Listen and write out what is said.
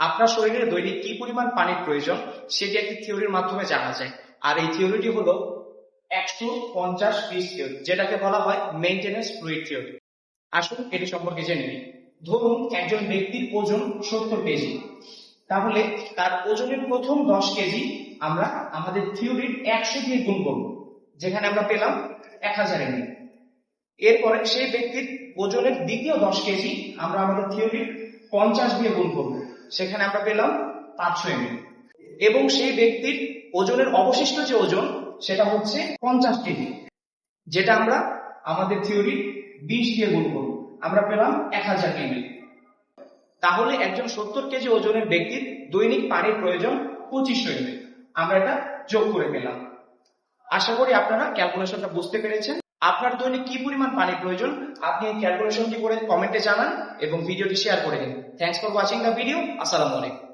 আপনার শরীরে দৈনিক কি পরিমাণ পানির প্রয়োজন সেটি একটি থিওরির মাধ্যমে জানা যায়। আর এই থিওরিটি হলো 150-20 থিওরি, যেটাকে বলা হয় মেইনটেনেন্স ফ্লুইড থিওরি। আসুন এটি সম্পর্কে জেনে নিই। ধরুন একজন ব্যক্তির ওজন 70 কেজি, তাহলে তার ওজনের প্রথম 10 কেজি আমরা আমাদের থিওরির 100 দিয়ে গুণ করব, যেখানে আমরা পেলাম 1000 ml। এরপরে সেই ব্যক্তির ওজনের দ্বিতীয় 10 কেজি আমরা আমাদের থিওরির 50 দিয়ে গুণ করব, সেখানে আমরা পেলাম 500 ml। এবং সেই ব্যক্তির ওজনের অবশিষ্ট যে ওজন সেটা হচ্ছে 50 কেজি, যেটা আমরা আমাদের থিওরি 20 দিয়ে গুণ করব, আমরা পেলাম 1000 ml। তাহলে একজন 70 কেজি ওজনের ব্যক্তির দৈনিক পানির প্রয়োজন 2500 ml। আমরা এটা যোগ করে পেলাম। আশা করি আপনারা ক্যালকুলেশনটা বুঝতে পেরেছেন। আপনার দৈনিক কি পরিমাণ পানির প্রয়োজন আপনি এই ক্যালকুলেশনটি করে কমেন্টে জানান এবং ভিডিওটি শেয়ার করে দিন। Thanks for watching the video. আসসালামু আলাইকুম।